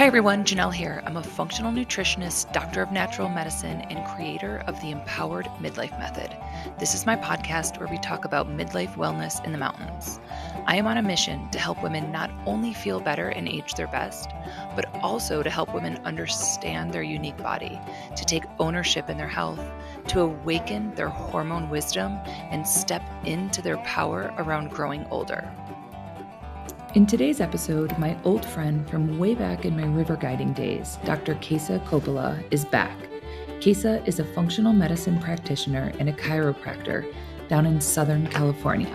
Hi everyone, Janel here. I'm a functional nutritionist, doctor of natural medicine, and creator of the Empowered Midlife Method. This is my podcast where we talk about midlife wellness in the mountains. I am on a mission to help women not only feel better and age their best, but also to help women understand their unique body, to take ownership in their health, to awaken their hormone wisdom, and step into their power around growing older. In today's episode, my old friend from way back in my river guiding days, Dr. Kaisa Coppola, is back. Kaisa is a functional medicine practitioner and a chiropractor down in Southern California.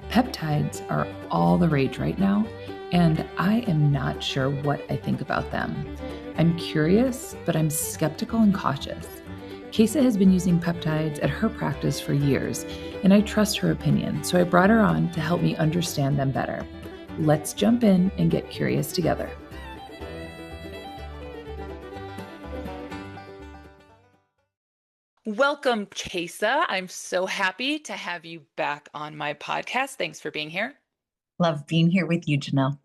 Peptides are all the rage right now, and I am not sure what I think about them. I'm curious, but I'm skeptical and cautious. Kaisa has been using peptides at her practice for years, and I trust her opinion, so I brought her on to help me understand them better. Let's jump in and get curious together. Welcome, Kaisa. I'm so happy to have you back on my podcast. Thanks for being here. Love being here with you, Janel.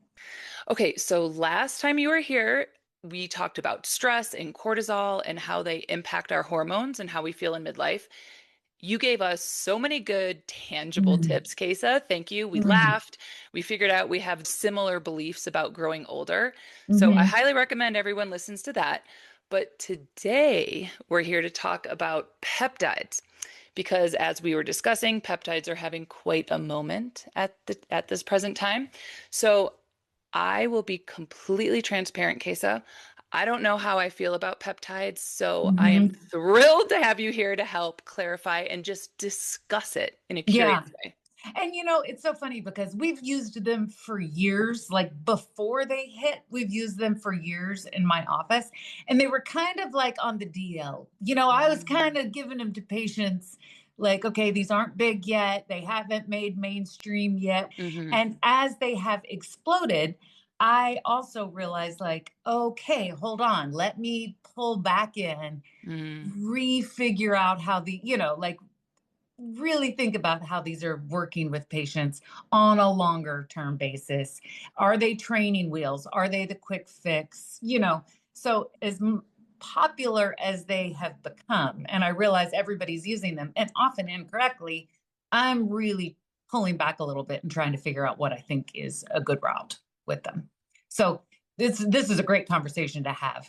Okay, so last time you were here, we talked about stress and cortisol and how they impact our hormones and how we feel in midlife. You gave us so many good, tangible tips, Kaisa. Thank you. We laughed. We figured out we have similar beliefs about growing older. So I highly recommend everyone listens to that. But today we're here to talk about peptides because as we were discussing, peptides are having quite a moment at this present time. So I will be completely transparent, Kaisa. I don't know how I feel about peptides, so I am thrilled to have you here to help clarify and just discuss it in a curious way. And it's so funny because we've used them for years, like before they hit, we've used them for years in my office. And they were kind of like on the DL. I was kind of giving them to patients like, okay, these aren't big yet. They haven't made mainstream yet. And as they have exploded, I also realized like, okay, hold on, let me pull back in, refigure out how like really think about how these are working with patients on a longer term basis. Are they training wheels? Are they the quick fix? So as popular as they have become, and I realize everybody's using them and often incorrectly, I'm really pulling back a little bit and trying to figure out what I think is a good route with them. So this is a great conversation to have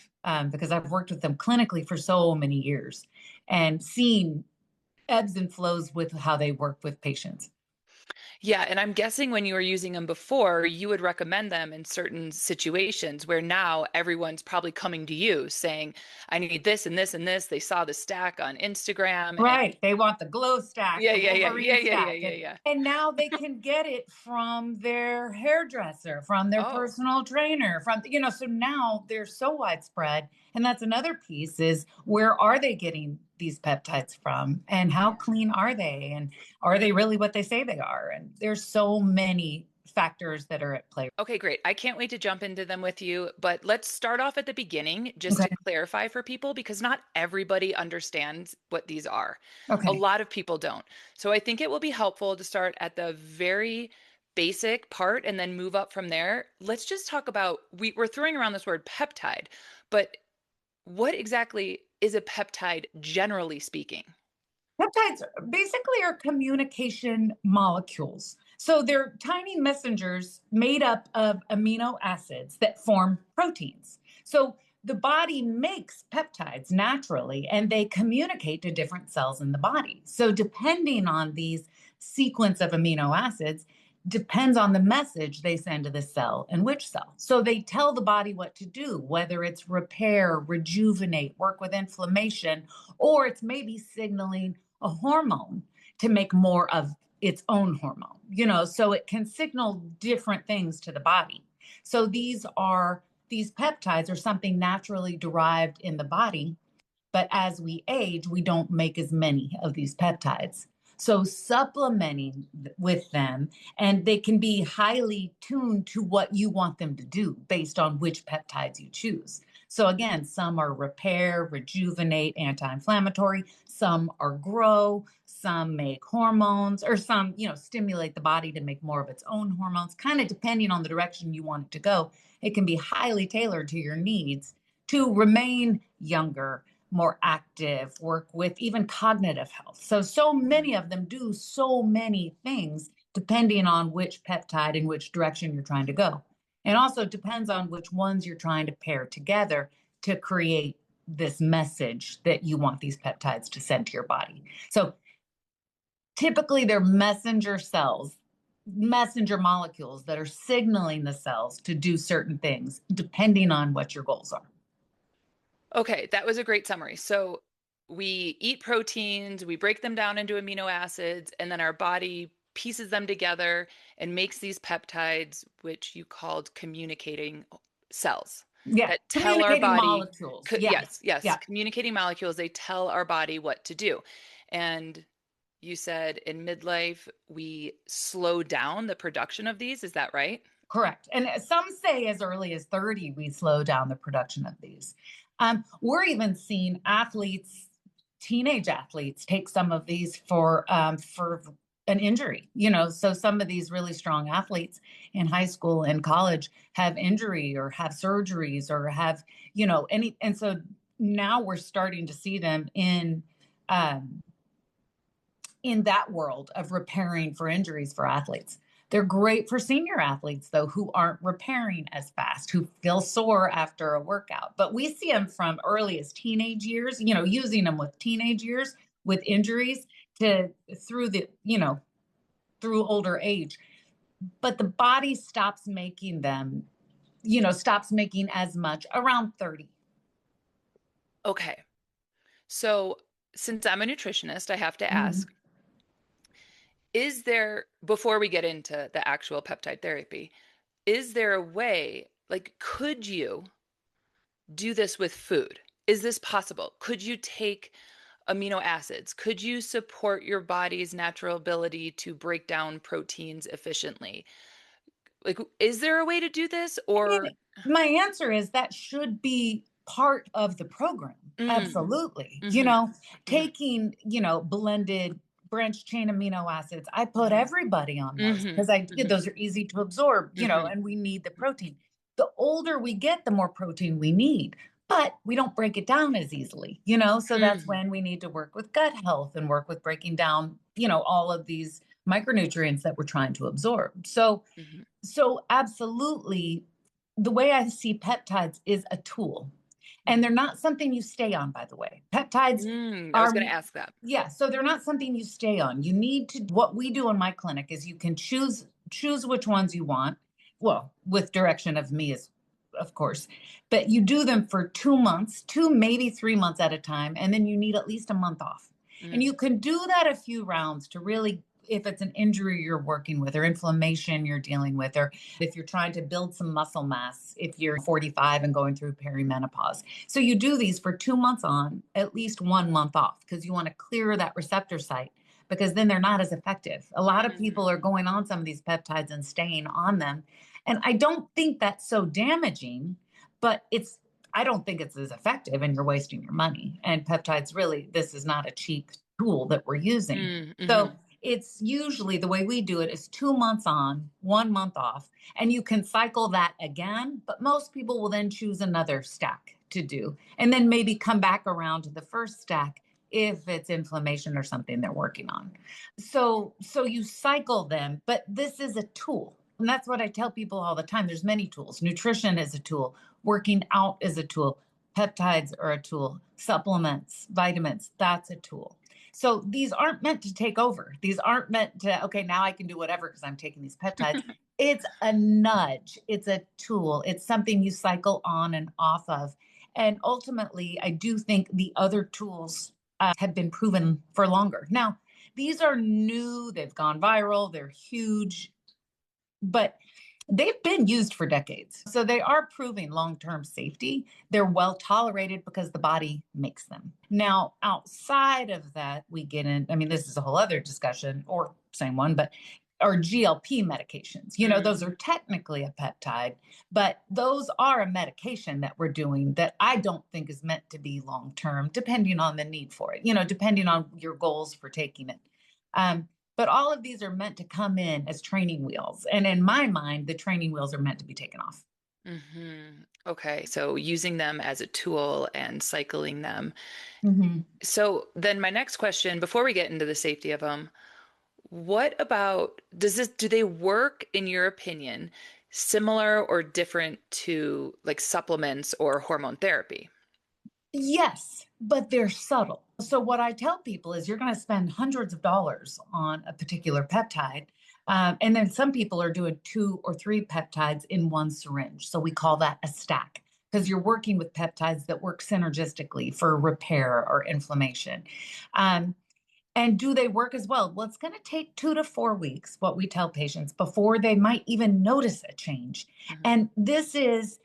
because I've worked with them clinically for so many years and seen ebbs and flows with how they work with patients. Yeah, and I'm guessing when you were using them before, you would recommend them in certain situations where now everyone's probably coming to you saying, I need this and this and this. They saw the stack on Instagram. Right. They want the glow stack, the Wolverine stack. Yeah. And now they can get it from their hairdresser, from their personal trainer, so now they're so widespread. And that's another piece is where are they getting these peptides from and how clean are they? And are they really what they say they are? And there's so many factors that are at play. Okay, great. I can't wait to jump into them with you, but let's start off at the beginning just to clarify for people because not everybody understands what these are. A lot of people don't. So I think it will be helpful to start at the very basic part and then move up from there. Let's just talk about we're throwing around this word peptide, but what exactly is a peptide generally speaking? Peptides basically are communication molecules. So they're tiny messengers made up of amino acids that form proteins. So the body makes peptides naturally and they communicate to different cells in the body. So depending on these sequence of amino acids, depends on the message they send to the cell and which cell. So they tell the body what to do, whether it's repair, rejuvenate, work with inflammation, or it's maybe signaling a hormone to make more of its own hormone, so it can signal different things to the body. So these peptides are something naturally derived in the body, but as we age, we don't make as many of these peptides. So supplementing with them, and they can be highly tuned to what you want them to do based on which peptides you choose. So again, some are repair, rejuvenate, anti-inflammatory, some are grow, some make hormones, or some, stimulate the body to make more of its own hormones, kind of depending on the direction you want it to go. It can be highly tailored to your needs to remain younger, more active, work with even cognitive health. So many of them do so many things depending on which peptide and which direction you're trying to go. And also depends on which ones you're trying to pair together to create this message that you want these peptides to send to your body. So typically they're messenger cells, messenger molecules that are signaling the cells to do certain things depending on what your goals are. Okay, that was a great summary. So we eat proteins, we break them down into amino acids, and then our body pieces them together and makes these peptides, which you called communicating cells Yeah, that tell our communicating body, molecules. Yeah, yes, yeah, communicating molecules, they tell our body what to do. And you said in midlife, we slow down the production of these. Is that right? correct. And some say as early as 30, we slow down the production of these. We're even seeing athletes, teenage athletes, take some of these for an injury. So some of these really strong athletes in high school and college have injury or have surgeries or have any. And so now we're starting to see them um, in that world of repairing for injuries for athletes. They're great for senior athletes, though, who aren't repairing as fast, who feel sore after a workout. But we see them from early as teenage years, using them with teenage years with injuries to through older age. But the body stops making them, stops making as much around 30. Okay. So since I'm a nutritionist, I have to Mhm. ask, is there, before we get into the actual peptide therapy, is there a way, like, could you do this with food? Is this possible? Could you take amino acids? Could you support your body's natural ability to break down proteins efficiently? Like, is there a way to do this? I Or, mean, my answer is that should be part of the program. mm, Absolutely. hmm hmm Taking, blended branched chain amino acids, I put hmm everybody on those hmm because hmm those are easy to absorb, hmm and we need the protein. The older we get, the more protein we need, but we don't break it down as easily, so that's hmm when we need to work with gut health and work with breaking down, all of these micronutrients that we're trying to absorb. hmm So absolutely, the way I see peptides is a tool. And they're not something you stay on, by the way. Peptides I was are, going to ask that. yeah, so they're not something you stay on. You need to, what we do in my clinic is you can choose which ones you want. Well, with direction of me is of course, but you do them for 2 months, maybe 3 months at a time, and then you need at least a month off. And Mm, you can do that a few rounds to really, if it's an injury you're working with or inflammation you're dealing with, or if you're trying to build some muscle mass, if you're 45 and going through perimenopause. So you do these for 2 months on, at least 1 month off, because you want to clear that receptor site because then they're not as effective. A lot of mm, people are going on some of these peptides and staying on them. And I don't think that's so damaging, but I don't think it's as effective and you're wasting your money. And peptides really, this is not a cheap tool that we're using. So mm-hmm. it's usually the way we do it is 2 months on, 1 month off, and you can cycle that again. But most people will then choose another stack to do and then maybe come back around to the first stack if it's inflammation or something they're working on. So you cycle them, but this is a tool. And that's what I tell people all the time. There's many tools. Nutrition is a tool, working out is a tool, peptides are a tool, supplements, vitamins, that's a tool. So these aren't meant to take over. These aren't meant to, okay, now I can do whatever because I'm taking these peptides. It's a nudge, it's a tool, it's something you cycle on and off of. And ultimately, I do think the other tools have been proven for longer. Now, these are new, they've gone viral, they're huge, but they've been used for decades. So they are proving long term safety. They're well tolerated because the body makes them. Now, outside of that, we get in, I mean, this is a whole other discussion or same one, but or GLP medications. You know, those are technically a peptide, but those are a medication that we're doing that I don't think is meant to be long-term, depending on the need for it, you know, depending on your goals for taking it. But all of these are meant to come in as training wheels. And in my mind, the training wheels are meant to be taken off. Okay, so using them as a tool and cycling them. Mm-hmm. So then my next question, before we get into the safety of them, what about do they work, in your opinion, similar or different to like supplements or hormone therapy? Yes, but they're subtle. So what I tell people is you're going to spend hundreds of dollars on a particular peptide. And then some people are doing 2 or 3 peptides in one syringe. So we call that a stack because you're working with peptides that work synergistically for repair or inflammation. And do they work as well? Well, it's going to take 2 to 4 weeks, what we tell patients, before they might even notice a change. And it's,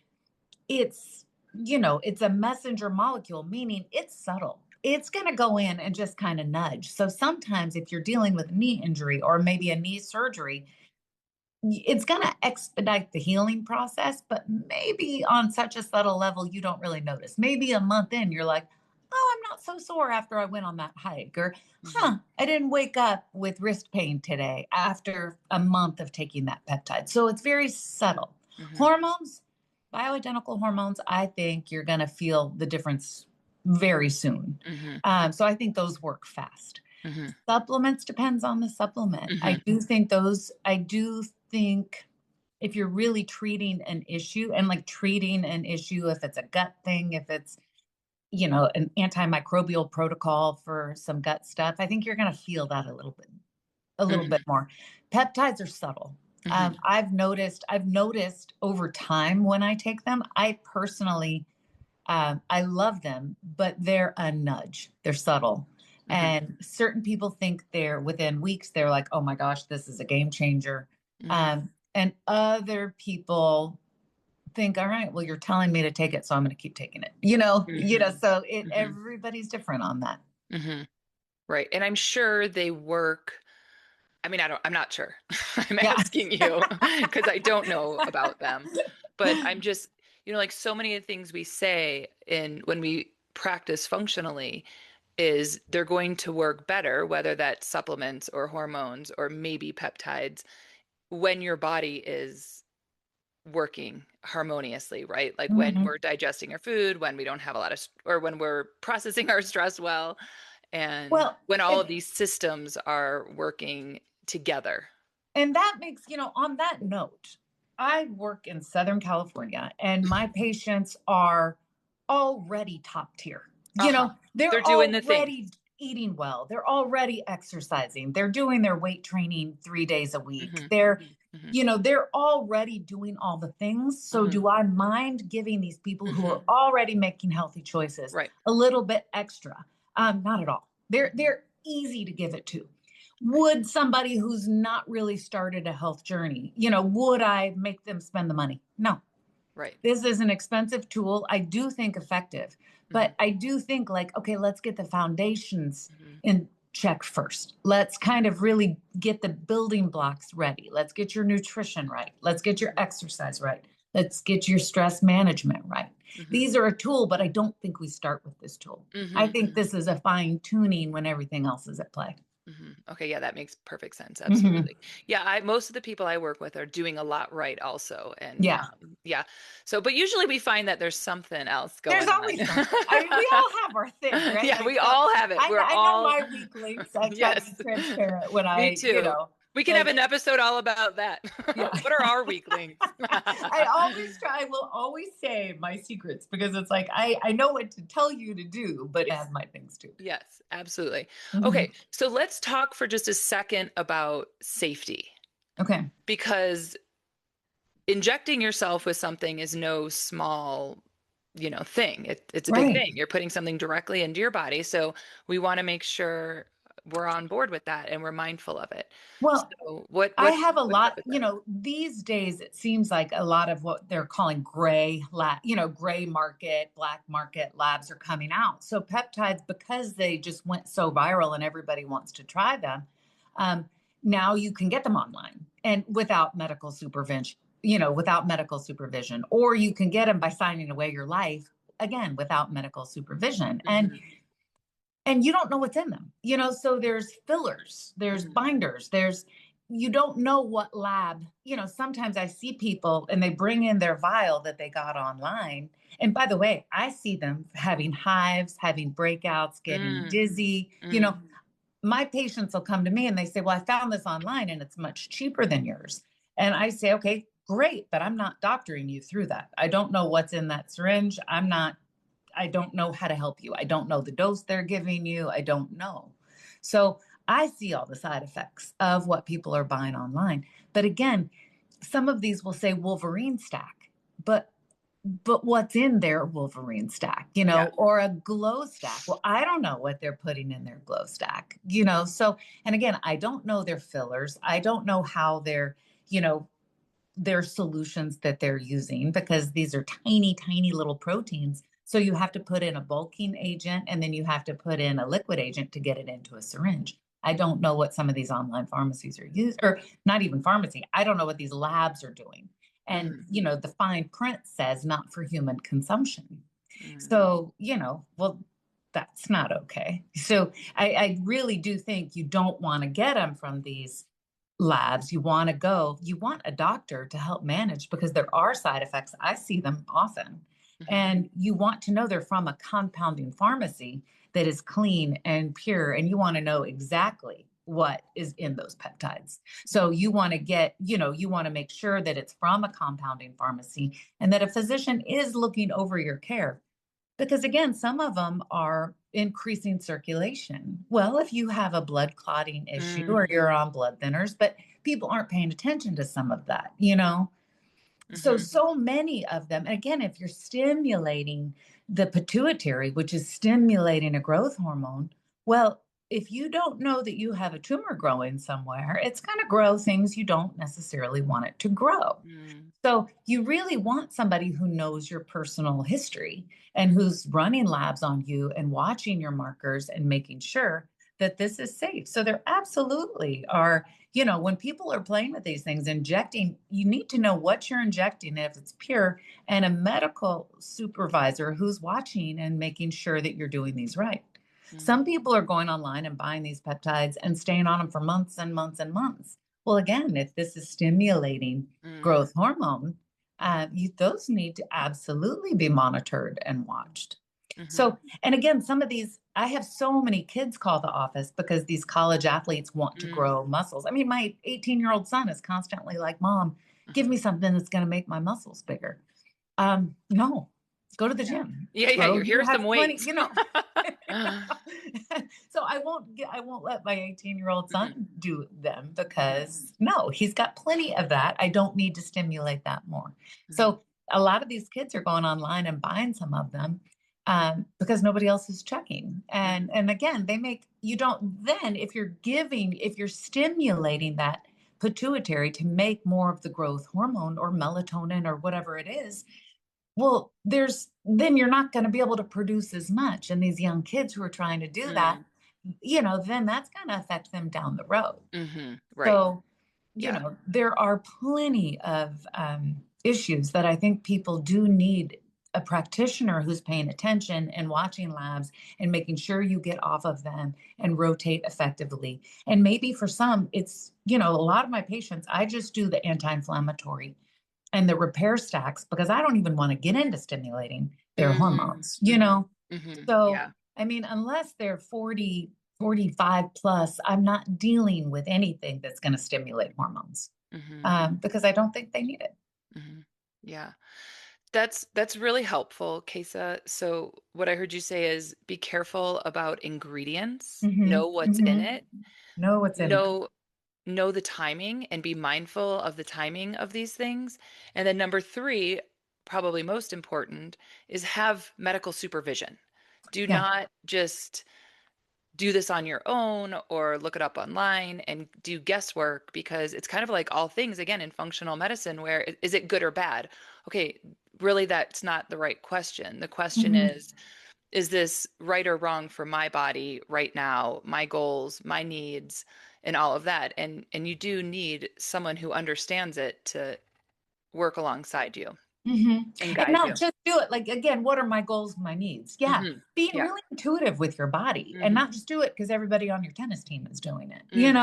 you know, it's a messenger molecule, meaning it's subtle. It's going to go in and just kind of nudge. So sometimes if you're dealing with a knee injury or maybe a knee surgery, it's going to expedite the healing process, but maybe on such a subtle level, you don't really notice. Maybe a month in, you're like, oh, I'm not so sore after I went on that hike, or, I didn't wake up with wrist pain today after a month of taking that peptide. So it's very subtle. Hormones, bioidentical hormones, I think you're going to feel the difference very soon. So I think those work fast. Supplements depends on the supplement. I do think if you're really treating an issue, and like treating an issue, if it's a gut thing, if it's, you know, an antimicrobial protocol for some gut stuff, I think you're going to feel that a little bit more. Peptides are subtle. I've noticed over time when I take them, I personally, I love them, but they're a nudge. They're subtle. And certain people think they're within weeks, they're like, oh my gosh, this is a game changer. And other people think, all right, well, you're telling me to take it, so I'm going to keep taking it. So everybody's different on that. Right. And I'm sure they work. I mean, I'm not sure. I'm Yeah. asking you because I don't know about them. But I'm just, like so many of the things we say when we practice functionally is they're going to work better, whether that's supplements or hormones or maybe peptides, when your body is working harmoniously, right? Like when we're digesting our food, when we don't have a lot of, or when we're processing our stress well, and when all of these systems are working together. And that makes, on that note, I work in Southern California and my patients are already top tier. They're doing the already thing. Eating well. They're already exercising. They're doing their weight training 3 days a week. They're already doing all the things. So do I mind giving these people who are already making healthy choices a little bit extra? Not at all. They're easy to give it to. Would somebody who's not really started a health journey, would I make them spend the money? No. Right. This is an expensive tool. I do think effective, but I do think like, okay, let's get the foundations in check first. Let's kind of really get the building blocks ready. Let's get your nutrition right. Let's get your exercise right. Let's get your stress management right. These are a tool, but I don't think we start with this tool. I think this is a fine tuning when everything else is at play. Okay, yeah, that makes perfect sense. Absolutely. Yeah, most of the people I work with are doing a lot right also. And yeah. So, but usually we find that there's something else going on. There's always something. I mean, we all have our thing, right? Yeah, we all have it. I know my weak links. I try to be transparent when Me too. We can have an episode all about that. Yeah. What are our weak links? I will always say my secrets because it's like, I know what to tell you to do, but I have my things too. Yes, absolutely. Okay. So let's talk for just a second about safety. Okay. Because injecting yourself with something is no small, thing. It's a big thing. You're putting something directly into your body. So we want to make sure we're on board with that and we're mindful of it. Well, so I have a lot, these days it seems like a lot of what they're calling gray market, black market labs are coming out. So peptides, because they just went so viral and everybody wants to try them, now you can get them online and without medical supervision, without medical supervision, or you can get them by signing away your life, again, without medical supervision. And you don't know what's in them, so there's fillers, there's binders, you don't know what lab, sometimes I see people and they bring in their vial that they got online. And by the way, I see them having hives, having breakouts, getting dizzy. My patients will come to me and they say, well, I found this online and it's much cheaper than yours. And I say, okay, great, but I'm not doctoring you through that. I don't know what's in that syringe. I don't know how to help you. I don't know the dose they're giving you. I don't know. So I see all the side effects of what people are buying online. But again, some of these will say Wolverine stack, but what's in their Wolverine stack, or a glow stack? Well, I don't know what they're putting in their glow stack, So, and again, I don't know their fillers. I don't know how their solutions that they're using, because these are tiny, tiny little proteins. So you have to put in a bulking agent and then you have to put in a liquid agent to get it into a syringe. I don't know what some of these online pharmacies are using, or not even pharmacy. I don't know what these labs are doing. And, the fine print says not for human consumption. So, well, that's not okay. So I really do think you don't want to get them from these labs. You want a doctor to help manage, because there are side effects. I see them often. And you want to know they're from a compounding pharmacy that is clean and pure. And you want to know exactly what is in those peptides. So you want to make sure that it's from a compounding pharmacy and that a physician is looking over your care. Because again, some of them are increasing circulation. Well, if you have a blood clotting issue or you're on blood thinners, but people aren't paying attention to some of that, So many of them. And again, if you're stimulating the pituitary, which is stimulating a growth hormone, well, if you don't know that you have a tumor growing somewhere, it's going to grow things you don't necessarily want it to grow. So you really want somebody who knows your personal history and who's running labs on you and watching your markers and making sure that this is safe. So there absolutely are, when people are playing with these things, injecting, you need to know what you're injecting, if it's pure, and a medical supervisor who's watching and making sure that you're doing these right. Some people are going online and buying these peptides and staying on them for months and months and months. Well, again, if this is stimulating growth hormone, those need to absolutely be monitored and watched. So, and again, some of these, I have so many kids call the office because these college athletes want to grow muscles. I mean, my 18-year-old son is constantly like, Mom, give me something that's going to make my muscles bigger. No, go to the gym. Yeah. Here's some weights. So I won't let my 18-year-old son do them, because no, he's got plenty of that. I don't need to stimulate that more. So a lot of these kids are going online and buying some of them because nobody else is checking. And again, if you're stimulating that pituitary to make more of the growth hormone or melatonin or whatever it is, well, then you're not going to be able to produce as much. And these young kids who are trying to do that, then that's going to affect them down the road. Right. So, there are plenty of issues that I think people do need a practitioner who's paying attention and watching labs and making sure you get off of them and rotate effectively. And maybe for some, it's, a lot of my patients, I just do the anti-inflammatory and the repair stacks, because I don't even want to get into stimulating their hormones, So, I mean, unless they're 40, 45 plus, I'm not dealing with anything that's going to stimulate hormones because I don't think they need it. Yeah. That's really helpful, Kaisa. So what I heard you say is be careful about ingredients, know what's in it, Know what's in it. know the timing and be mindful of the timing of these things. And then number 3, probably most important, is have medical supervision. Do not just do this on your own or look it up online and do guesswork, because it's kind of like all things, again, in functional medicine, where is it good or bad? Okay, really, that's not the right question. The question is is this right or wrong for my body right now, my goals, my needs, and all of that. And you do need someone who understands it to work alongside you hmm and And guide not you. just do it like, again, what are my goals, my needs? Yeah. Hmm. Being Yeah. really intuitive with your body and Hmm. not just do it because everybody on your tennis team is doing it. Hmm.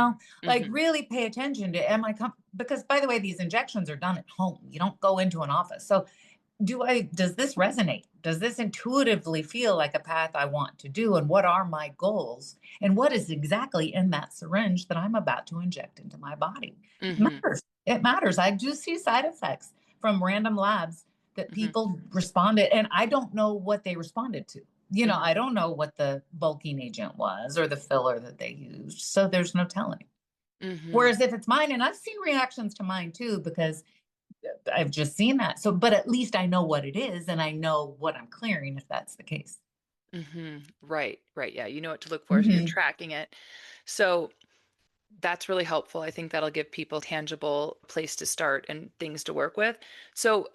Like Hmm. really pay attention to, because by the way, these injections are done at home. You don't go into an office. So does this resonate? Does this intuitively feel like a path I want to do? And what are my goals? And what is exactly in that syringe that I'm about to inject into my body? It Hmm. matters. It matters. I do see side effects from random labs that Hmm. people responded, and I don't know what they responded to. Hmm. I don't know what the bulking agent was or the filler that they used. So there's no telling. Hmm. Whereas if it's mine, and I've seen reactions to mine too, because I've just seen that. So, but at least I know what it is and I know what I'm clearing if that's the case. Hmm. Right, right. Yeah, you know what to look for, so you're hmm tracking it. So that's really helpful. I think that'll give people tangible place to start and things to work with. So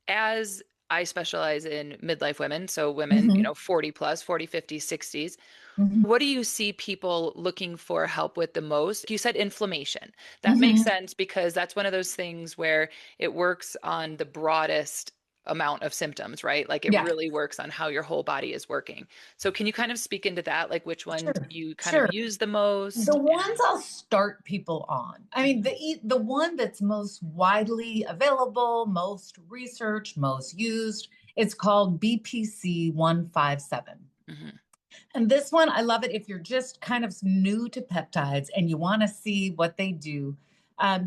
as I specialize in midlife women, so women, hmm 40 plus, 40, 50, 60s, hmm what do you see people looking for help with the most? You said inflammation. That makes hmm sense because that's one of those things where it works on the broadest amount of symptoms, right? Like it Yeah, really works on how your whole body is working. So can you kind of speak into that, like which one sure. you kind of Sure. use the The most? ones I'll start people on. I mean, Mhm, the one that's most widely available, most researched, most used, it's called BPC 157. mhm, And this one, I love it if you're just kind of new to peptides and you want to see what they do.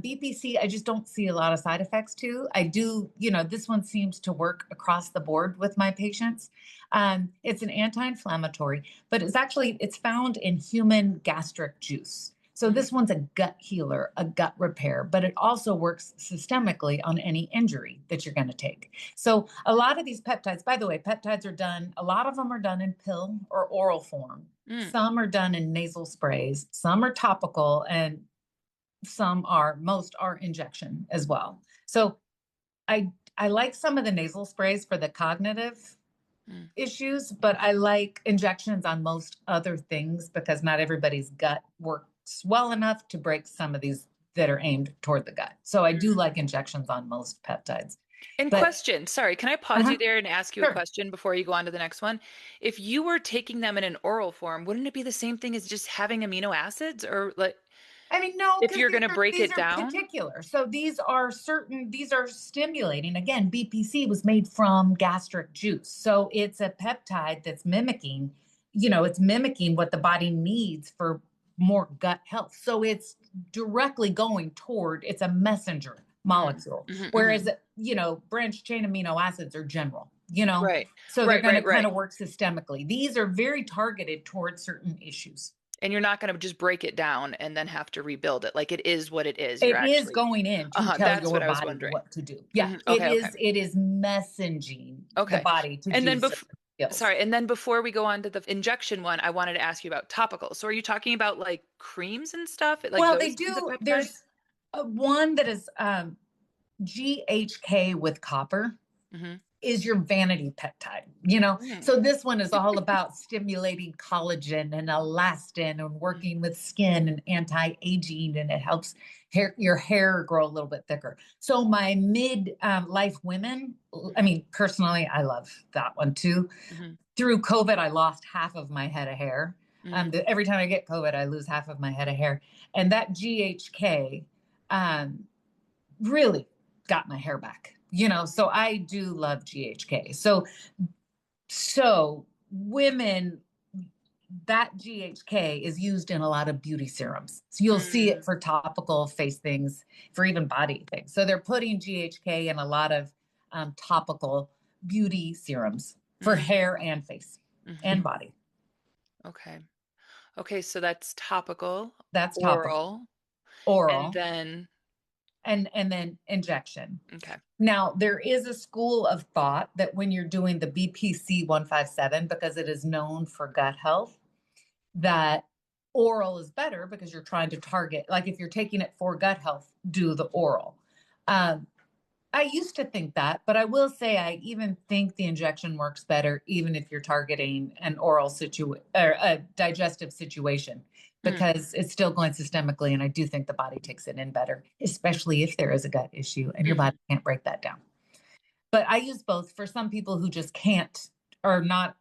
BPC, I just don't see a lot of side effects to. I do, this one seems to work across the board with my patients. It's an anti-inflammatory, but it's found in human gastric juice. So mhm, this one's a gut healer, a gut repair, but it also works systemically on any injury that you're going to take. So a lot of these peptides, by the way, peptides are done, a lot of them are done in pill or oral form. mm, Some are done in nasal sprays, some are topical, and most are injection as well. So I like some of the nasal sprays for the cognitive mm, issues, but I like injections on most other things because not everybody's gut works well enough to break some of these that are aimed toward the gut. So I do mm. like injections on most peptides. And But question, sorry, can I pause uh-huh, you there and ask you a sure. question before you go on to the next one? If you were taking them in an oral form, wouldn't it be the same thing as just having amino acids? Or like I mean, no, if because you're going to break these it are down? particular. So these are stimulating. Again, BPC was made from gastric juice. So it's a peptide that's it's mimicking what the body needs for more gut health. So it's directly going toward, it's a messenger Mm, molecule. mhm, Whereas, mhm. branched chain amino acids are general, Right, so they're right, going to right, kind right. of work systemically. These are very targeted towards certain issues. And you're not going to just break it down and then have to rebuild it. Like it is what it is. You're It is actually, going in to tell that's your what I was body wondering. what to do. Yeah, Mhm, okay, okay, it is messaging the okay. body to And do then certain skills. sorry, and then before we go on to the injection one, I wanted to ask you about topical. So are you talking about like creams and stuff, like Well, they those kinds of do. peptides? There's one that is GHK with copper Hmm. is your vanity peptide, Mm, So this one is all about stimulating collagen and elastin and mm, working with skin and anti-aging, and it helps your hair grow a little bit thicker. So my mid life women, I mhm, mean, personally, I love that one too. mhm, Through COVID, I lost half of my head of hair. mm, Every time I get COVID, I lose half of my head of hair. And that GHK um, really got my hair back, so I do love GHK. So women, that GHK is used in a lot of beauty serums. So you'll see it mm, for topical face things, for even body things. So they're putting GHK in a lot of topical beauty serums for mm, hair and face and mhm. body. Okay. Okay, so that's topical, That's topical, oral, and oral, then and then injection. okay. Now, there is a school of thought that when you're doing the BPC 157, because it is known for gut health, that oral is better because you're trying to target, like if you're taking it for gut health, do the oral. Um, I used to think that, but I will say I even think the injection works better, even if you're targeting an oral situation or a digestive situation, Mm, because it's still going systemically. And I do think the body takes it in better, especially if there is a gut issue and your mhm, body can't break that down. But I use both for some people who just can't or not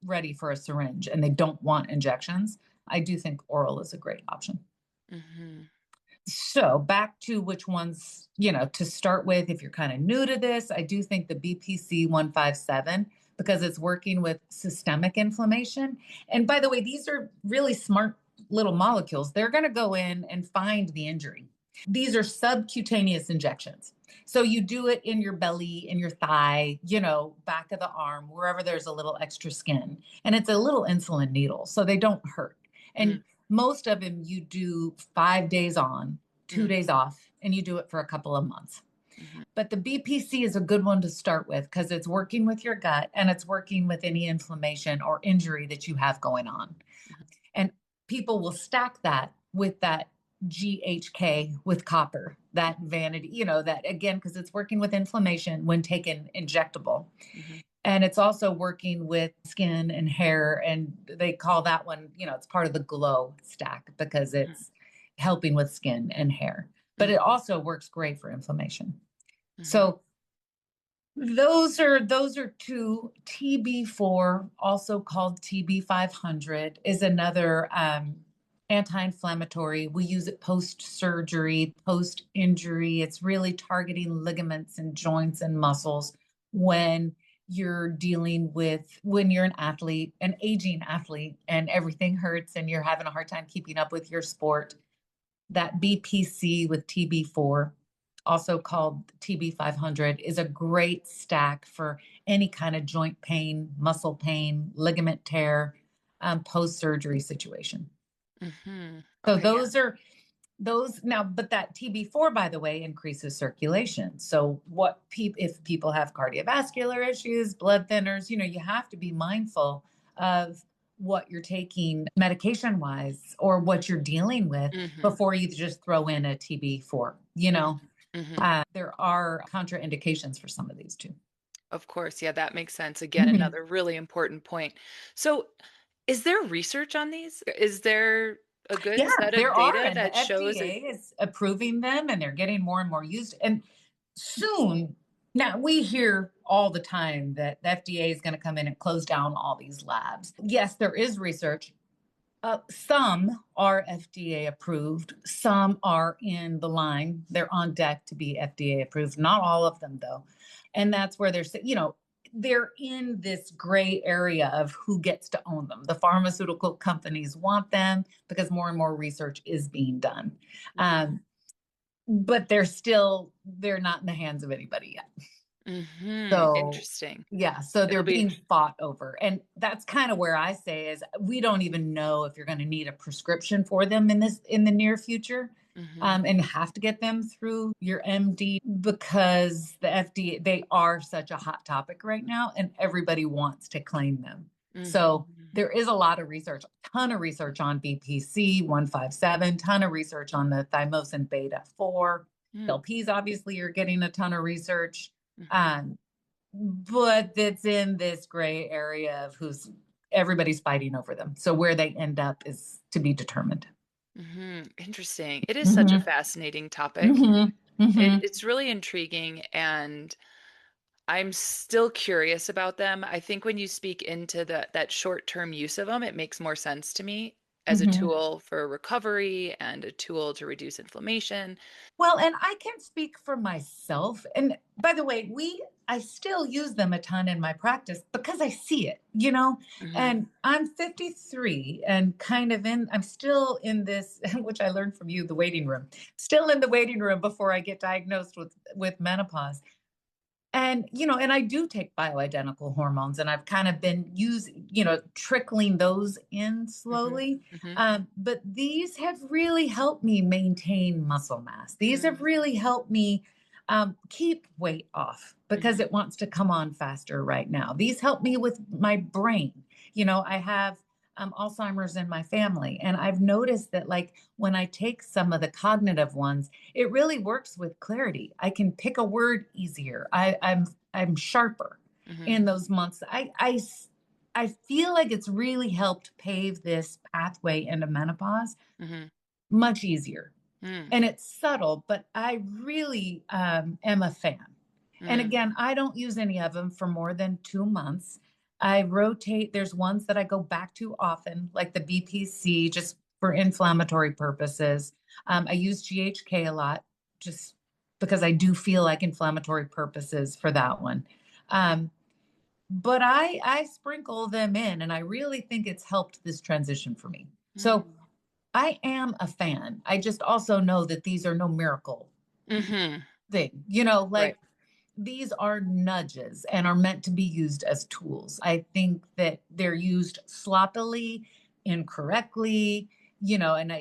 ready for a syringe and they don't want injections. I do think oral is a great option. mhm, So back to which ones, to start with, if you're kind of new to this, I do think the BPC 157 because it's working with systemic inflammation. And by the way, these are really smart little molecules. They're going to go in and find the injury. These are subcutaneous injections. So you do it in your belly, in your thigh, back of the arm, wherever there's a little extra skin. And it's a little insulin needle, so they don't hurt. mm, And most of them you do 5 days on, two mm, days off, and you do it for a couple of months. mhm, But the BPC is a good one to start with because it's working with your gut and it's working with any inflammation or injury that you have going on. mhm, And people will stack that with that GHK with copper, that vanity, that again, because it's working with inflammation when taken injectable. mhm, And it's also working with skin and hair. And they call that one, it's part of the glow stack because mhm, it's helping with skin and hair. But it mhm, also works great for inflammation. mhm, So those are two. TB4, also called TB500, is another anti-inflammatory. We use it post-surgery, post-injury. It's really targeting ligaments and joints and muscles when you're dealing with when you're an athlete, an aging athlete, and everything hurts and you're having a hard time keeping up with your sport. That BPC with TB4, also called TB500, is a great stack for any kind of joint pain, muscle pain, ligament tear, post surgery situation. mhm. So Okay, yeah. those now, but that TB4, by the way, increases circulation. So if people have cardiovascular issues, blood thinners, you have to be mindful of what you're taking medication wise or what you're dealing with Mhm, before you just throw in a TB4. mhm, mhm. There are contraindications for some of these too. Of course, yeah, that makes sense. Again, Mhm. another really important point. So, is there research on these? Is there a good Yeah, set of there are, data and the that shows FDA is approving them and they're getting more and more used. And soon, now we hear all the time that the FDA is going to come in and close down all these labs. Yes, there is research. Some are FDA approved, some are in the line. They're on deck to be FDA approved. Not all of them, though. And that's where they're in this gray area of who gets to own them. The pharmaceutical companies want them because more and more research is being done. Mhm, But they're not in the hands of anybody yet. mhm, So interesting. yeah, so they're It'll be being fought over. And that's kind of where I say is we don't even know if you're going to need a prescription for them in the near future. mhm, And have to get them through your MD because the FDA, they are such a hot topic right now and everybody wants to claim them. So mhm, there is a lot of research, ton of research on BPC 157, ton of research on the thymosin beta 4. mm, LPs obviously are getting a ton of research. mhm, Um, but it's in this gray area of everybody's fighting over them. So where they end up is to be determined. mhm. Interesting. It is such a Mm-hmm. fascinating topic. Mm-hmm. Mm-hmm. It's really intriguing, and I'm still curious about them. I think when you speak into that short-term use of them, it makes more sense to me as a Mm-hmm. tool for recovery and a tool to reduce inflammation. Well, and I can speak for myself. And by the way, I still use them a ton in my practice because I see it. Mhm, And I'm 53 and I'm still in this, which I learned from you, the waiting room, still in the waiting room before I get diagnosed with menopause. And I do take bioidentical hormones, and I've kind of been trickling those in mhm, slowly. mhm, But these have really helped me maintain muscle mass. These have mm, really helped me keep weight off because mhm, it wants to come on faster right now. These help me with my brain. I have Alzheimer's in my family. And I've noticed that like when I take some of the cognitive ones, it really works with clarity. I can pick a word easier. I'm sharper Mm-hmm. in those months. I feel like it's really helped pave this pathway into menopause Mm-hmm. much easier. Mm, And it's subtle, but I really am a fan. And mm, again, I don't use any of them for more than 2 months. I rotate. There's ones that I go back to often, like the BPC, just for inflammatory purposes. I use GHK a lot, just because I do feel like inflammatory purposes for that one. Um, but I sprinkle them in, and I really think it's helped this transition for me. So mm, I am a fan. I just also know that these are no miracle mm-hmm. thing. Right. Like these are nudges and are meant to be used as tools. I think that they're used sloppily, incorrectly, and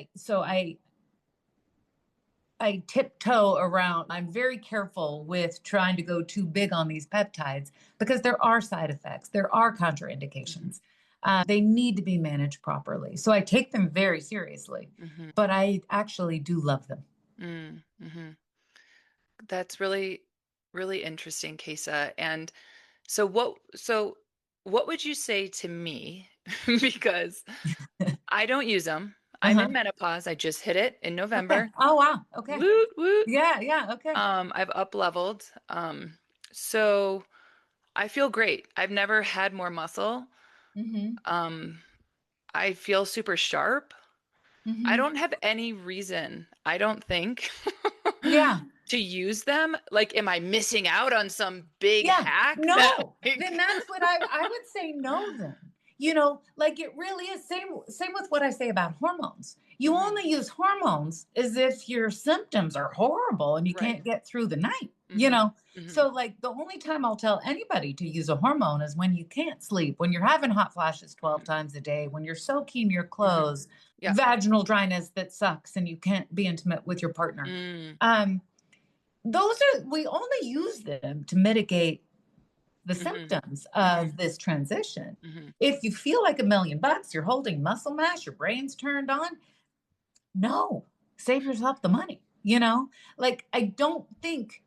I tiptoe around. I'm very careful with trying to go too big on these peptides because there are side effects, there are Mm-hmm. contraindications. They need to be managed properly. So I take them very seriously, Mm-hmm. but I actually do love them. Mm-hmm. That's really, really interesting, Kaisa. And so what would you say to me? Because I don't use them. I'm Uh-huh. in menopause. I just hit it in Okay. November. Oh, wow. Okay. Woot woot. Yeah. Yeah. Okay. I've up leveled. So I feel great. I've never had more muscle. Mm-hmm. Um, I feel super sharp. I Mm-hmm. don't have any reason, I don't think, Yeah. to use them. Like, am I missing out on some big Yeah, hack that no. Then like that's what I would say no then. Like it really is same with what I say about hormones. You Mhm. only use hormones as if your symptoms are horrible and you Right. can't get through the night, you Hmm. know. Hmm. So like the only time I'll tell anybody to use a hormone is when you can't sleep, when you're having hot flashes 12 Hmm. times a day, when you're soaking your Hmm. clothes, Yeah. vaginal dryness that sucks and you can't be intimate with your partner. Mm. Um we only use them to mitigate the Hmm. symptoms Hmm. of this transition. Hmm. If you feel like $1 million, you're holding muscle mass, your brain's turned on, no, save yourself the money. Like I don't think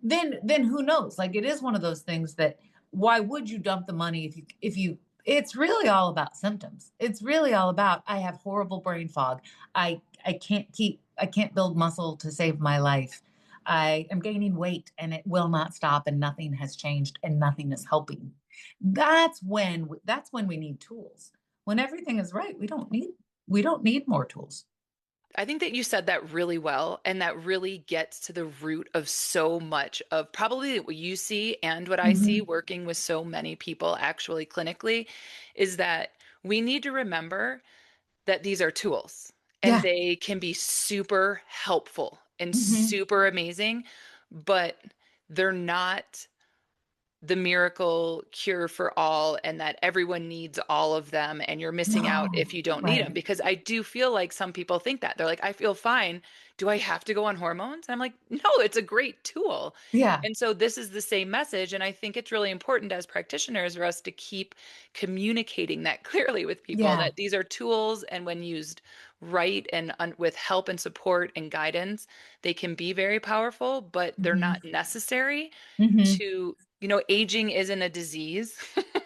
then who knows? Like it is one of those things that why would you dump the money if you it's really all about symptoms. It's really all about I have horrible brain fog. I can't build muscle to save my life. I am gaining weight and it will not stop and nothing has changed and nothing is helping. That's when we need tools. When everything is right, we don't need more tools. I think that you said that really well, and that really gets to the root of so much of probably what you see and what I see Mhm. working with so many people actually clinically is that we need to remember that these are tools and Yeah. they can be super helpful and Mhm. super amazing, but they're not the miracle cure for all and that everyone needs all of them and you're missing out No. if you don't need them Right. because I do feel like some people think that they're like I feel fine, do I have to go on hormones? And I'm like no, it's a great tool. Yeah. And so this is the same message, and I think it's really important as practitioners for us to keep communicating that clearly with people Yeah. that these are tools, and when used right and with help and support and guidance they can be very powerful, but they're Mhm. not necessary Mhm. to, aging isn't a disease.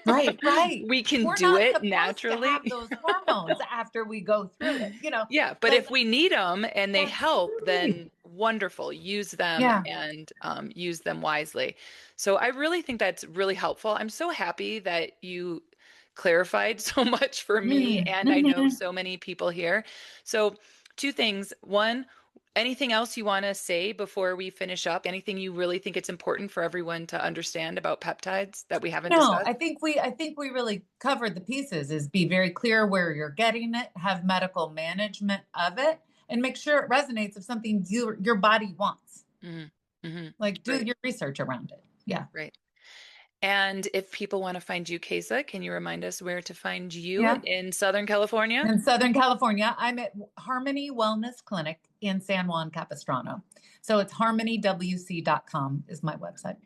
Right, right. We can We're do not it supposed to have naturally. those hormones after we go through it, Yeah, but like if we need them and they help, absolutely. then wonderful. Use them Yeah. and use them wisely. So I really think that's really helpful. I'm so happy that you clarified so much for me, Mhm. and I know Mhm. so many people here. So, two things. One, anything else you want to say before we finish up? Anything you really think it's important for everyone to understand about peptides that we haven't No, discussed? I think we really covered the pieces is be very clear where you're getting it, have medical management of it, and make sure it resonates with something your body wants. Hmm. Hmm. Like do Great, your research around it. Yeah. great. And if people want to find you, Kaisa, can you remind us where to find you Yeah. in Southern California? In Southern California. I'm at Harmony Wellness Clinic in San Juan Capistrano. So it's harmonywc.com is my website.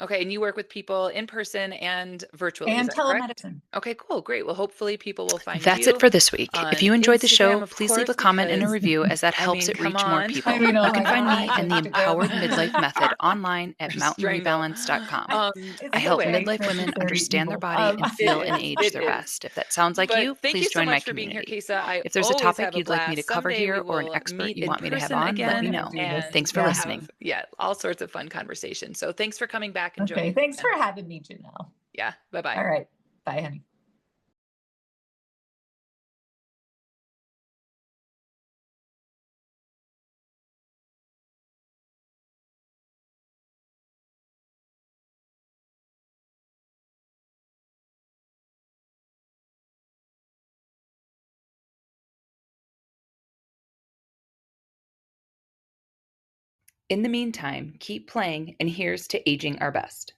Okay, and you work with people in person and virtually, is And that correct? telemedicine. Okay, cool, great. Well, hopefully people will find That's it you for this week. If on you enjoyed the show, Instagram, of please leave a course, comment and a because review as that I helps mean, it come reach more on. people. I mean, oh You can my find me gosh, and the Empowered Midlife Method online at Strangle. mountainrebalance.com. It's I so help Anyway, funny midlife 'cause women it's very understand their evil. body and it feel and is. age It their is. best. If that sounds like But you, thank you please so join my much for being here, community. Kaisa. I If there's a always topic have a you'd like me to blast. cover Someday here we or an will expert meet you in want me to have person on, let me again We're know. gonna do this. Thanks for Yeah. listening. all sorts of fun conversations. So thanks for coming back and joining Okay. us Thanks for again. having me, Janelle. Yeah, bye-bye. All right. Bye, honey. In the meantime, keep playing, and here's to aging our best.